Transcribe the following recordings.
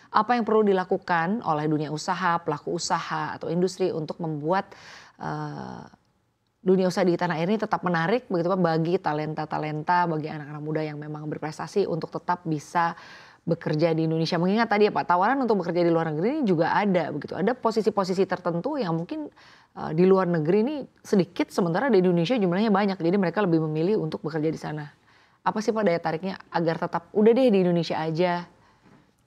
Apa yang perlu dilakukan oleh dunia usaha, pelaku usaha, atau industri untuk membuat eh, dunia usaha di tanah air ini tetap menarik begitu Pak bagi talenta-talenta, bagi anak-anak muda yang memang berprestasi untuk tetap bisa bekerja di Indonesia. Mengingat tadi ya Pak, tawaran untuk bekerja di luar negeri ini juga ada begitu. Ada posisi-posisi tertentu yang mungkin di luar negeri ini sedikit sementara di Indonesia jumlahnya banyak. Jadi mereka lebih memilih untuk bekerja di sana. Apa sih Pak daya tariknya agar tetap udah deh di Indonesia aja?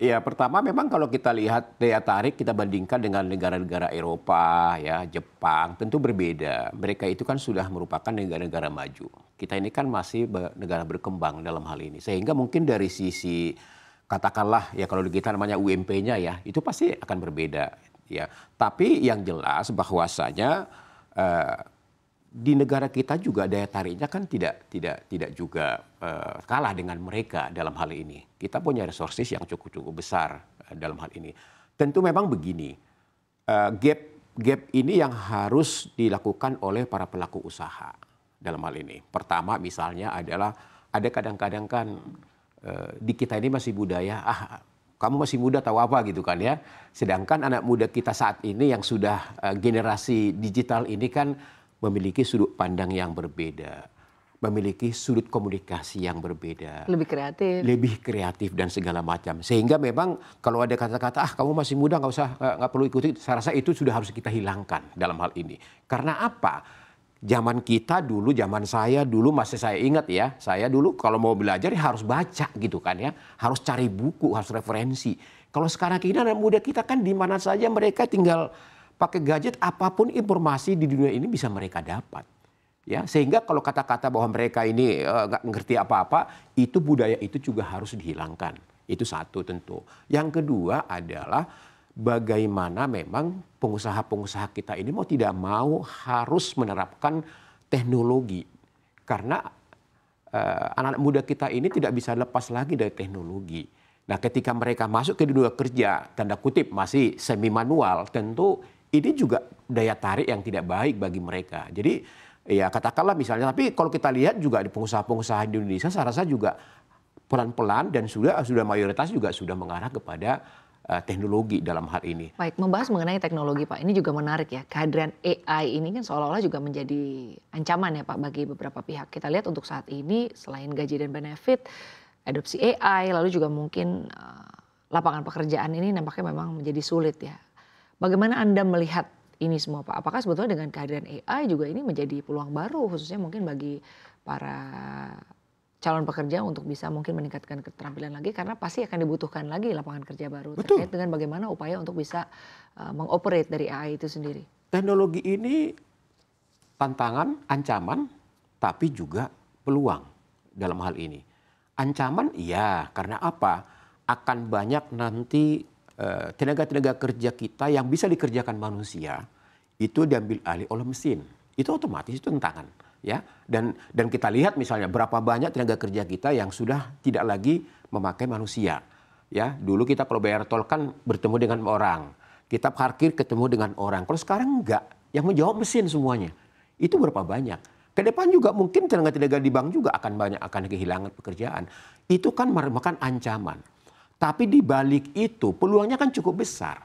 Ya, pertama memang kalau kita lihat daya tarik kita bandingkan dengan negara-negara Eropa, ya, Jepang, tentu berbeda. Mereka itu kan sudah merupakan negara-negara maju. Kita ini kan masih negara berkembang dalam hal ini. Sehingga mungkin dari sisi katakanlah ya kalau di kita namanya UMP-nya ya, itu pasti akan berbeda ya. Tapi yang jelas bahwasanya eh, di negara kita juga daya tariknya kan tidak juga kalah dengan mereka dalam hal ini. Kita punya resources yang cukup besar dalam hal ini. Tentu memang begini, gap ini yang harus dilakukan oleh para pelaku usaha dalam hal ini. Pertama misalnya adalah ada kadang-kadang kan di kita ini masih budaya kamu masih muda tahu apa gitu kan ya. Sedangkan anak muda kita saat ini yang sudah generasi digital ini kan memiliki sudut pandang yang berbeda, memiliki sudut komunikasi yang berbeda, lebih kreatif dan segala macam. Sehingga memang kalau ada kata-kata kamu masih muda nggak perlu ikuti, saya rasa itu sudah harus kita hilangkan dalam hal ini. Karena apa? Zaman kita dulu, zaman saya dulu masih saya ingat ya, saya dulu kalau mau belajar ya harus baca gitu kan ya, harus cari buku, harus referensi. Kalau sekarang ini anak muda kita kan di mana saja mereka tinggal pakai gadget, apapun informasi di dunia ini bisa mereka dapat. Ya, sehingga kalau kata-kata bahwa mereka ini nggak ngerti apa-apa, itu budaya itu juga harus dihilangkan. Itu satu tentu. Yang kedua adalah bagaimana memang pengusaha-pengusaha kita ini mau tidak mau harus menerapkan teknologi. Karena anak-anak muda kita ini tidak bisa lepas lagi dari teknologi. Nah, ketika mereka masuk ke dunia kerja, tanda kutip masih semi manual, tentu ini juga daya tarik yang tidak baik bagi mereka. Jadi ya katakanlah misalnya, tapi kalau kita lihat juga di pengusaha-pengusaha di Indonesia saya rasa juga pelan-pelan dan sudah mayoritas juga sudah mengarah kepada teknologi dalam hal ini. Baik, membahas mengenai teknologi Pak, ini juga menarik ya. Kehadiran AI ini kan seolah-olah juga menjadi ancaman ya Pak bagi beberapa pihak. Kita lihat untuk saat ini selain gaji dan benefit, adopsi AI, lalu juga mungkin lapangan pekerjaan ini nampaknya memang menjadi sulit ya. Bagaimana Anda melihat ini semua Pak? Apakah sebetulnya dengan kehadiran AI juga ini menjadi peluang baru khususnya mungkin bagi para calon pekerja untuk bisa mungkin meningkatkan keterampilan lagi karena pasti akan dibutuhkan lagi lapangan kerja baru. Betul. Terkait dengan bagaimana upaya untuk bisa mengoperate dari AI itu sendiri. Teknologi ini tantangan, ancaman, tapi juga peluang dalam hal ini. Ancaman iya, karena apa? Akan banyak nanti tenaga-tenaga kerja kita yang bisa dikerjakan manusia itu diambil alih oleh mesin. Itu otomatis itu tantangan, ya. Dan kita lihat misalnya berapa banyak tenaga kerja kita yang sudah tidak lagi memakai manusia. Ya, dulu kita kalau bayar tol kan bertemu dengan orang. Kita parkir ketemu dengan orang. Kalau sekarang enggak, yang menjawab mesin semuanya. Itu berapa banyak? Ke depan juga mungkin tenaga-tenaga di bank juga akan kehilangan pekerjaan. Itu kan merupakan ancaman. Tapi di balik itu peluangnya kan cukup besar.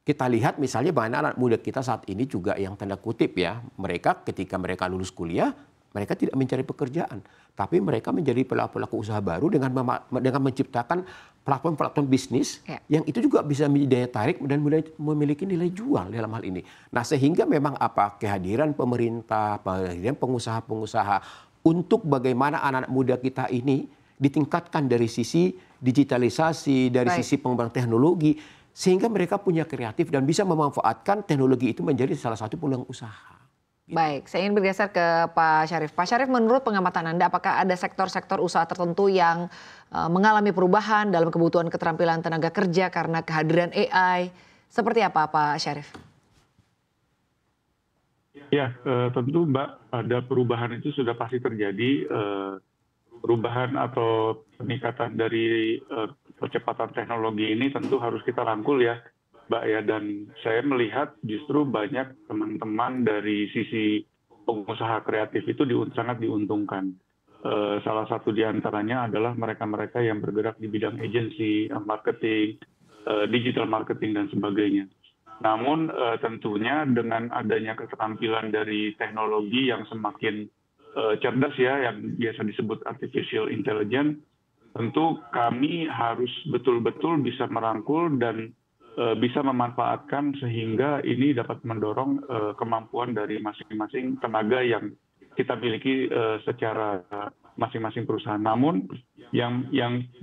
Kita lihat misalnya banyak anak muda kita saat ini juga yang tanda kutip ya, mereka ketika mereka lulus kuliah, mereka tidak mencari pekerjaan. Tapi mereka menjadi pelaku usaha baru dengan menciptakan platform-platform bisnis yang itu juga bisa menjadi daya tarik dan memiliki nilai jual dalam hal ini. Nah sehingga memang kehadiran pemerintah, kehadiran pengusaha-pengusaha untuk bagaimana anak-anak muda kita ini ditingkatkan dari sisi digitalisasi, dari sisi pengembangan teknologi, sehingga mereka punya kreatif dan bisa memanfaatkan teknologi itu menjadi salah satu peluang usaha. Gitu. Baik, saya ingin bergeser ke Pak Syarif. Pak Syarif, menurut pengamatan Anda, apakah ada sektor-sektor usaha tertentu yang mengalami perubahan dalam kebutuhan keterampilan tenaga kerja karena kehadiran AI? Seperti apa Pak Syarif? Ya, tentu Mbak, ada perubahan itu sudah pasti terjadi. Perubahan atau peningkatan dari percepatan teknologi ini tentu harus kita rangkul ya Mbak ya, dan saya melihat justru banyak teman-teman dari sisi pengusaha kreatif itu sangat diuntungkan. Salah satu di antaranya adalah mereka-mereka yang bergerak di bidang agensi, marketing, digital marketing dan sebagainya. Namun tentunya dengan adanya keterampilan dari teknologi yang semakin cerdas ya, yang biasa disebut artificial intelligence, tentu kami harus betul-betul bisa merangkul dan bisa memanfaatkan sehingga ini dapat mendorong kemampuan dari masing-masing tenaga yang kita miliki secara masing-masing perusahaan. Namun yang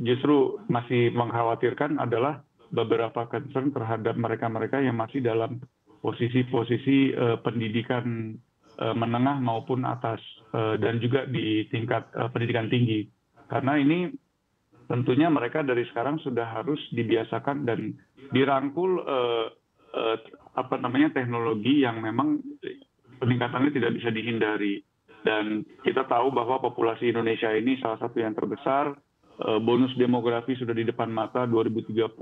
justru masih mengkhawatirkan adalah beberapa concern terhadap mereka-mereka yang masih dalam posisi-posisi pendidikan menengah maupun atas dan juga di tingkat pendidikan tinggi. Karena ini tentunya mereka dari sekarang sudah harus dibiasakan dan dirangkul teknologi yang memang peningkatannya tidak bisa dihindari. Dan kita tahu bahwa populasi Indonesia ini salah satu yang terbesar, bonus demografi sudah di depan mata, 2030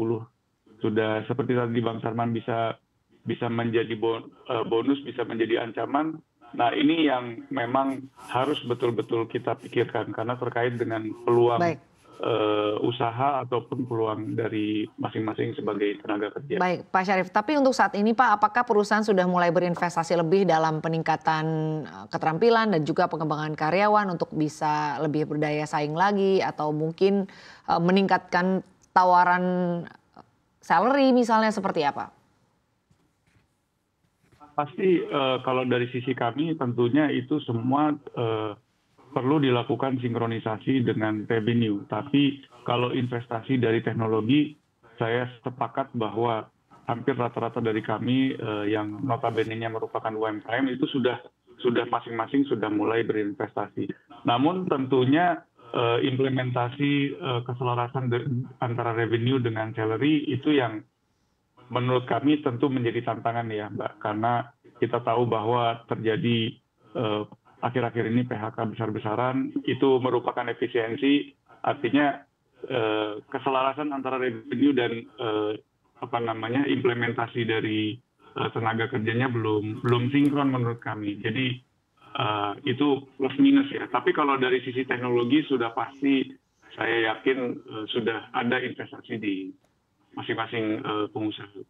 sudah seperti tadi Bang Sarman bisa menjadi bonus, bisa menjadi ancaman. Nah ini yang memang harus betul-betul kita pikirkan karena terkait dengan peluang usaha ataupun peluang dari masing-masing sebagai tenaga kerja. Baik, Pak Syarif. Tapi untuk saat ini Pak, apakah perusahaan sudah mulai berinvestasi lebih dalam peningkatan keterampilan dan juga pengembangan karyawan untuk bisa lebih berdaya saing lagi atau mungkin meningkatkan tawaran salary misalnya seperti apa? Pasti kalau dari sisi kami tentunya itu semua perlu dilakukan sinkronisasi dengan revenue. Tapi kalau investasi dari teknologi, saya sepakat bahwa hampir rata-rata dari kami yang notabene-nya merupakan UMKM itu sudah masing-masing sudah mulai berinvestasi. Namun tentunya implementasi keselarasan antara revenue dengan salary itu yang menurut kami tentu menjadi tantangan ya Mbak. Karena kita tahu bahwa terjadi akhir-akhir ini PHK besar-besaran, itu merupakan efisiensi, artinya keselarasan antara revenue dan implementasi dari tenaga kerjanya belum sinkron menurut kami. Jadi itu plus minus ya. Tapi kalau dari sisi teknologi sudah pasti saya yakin sudah ada investasi di masing-masing pengusaha.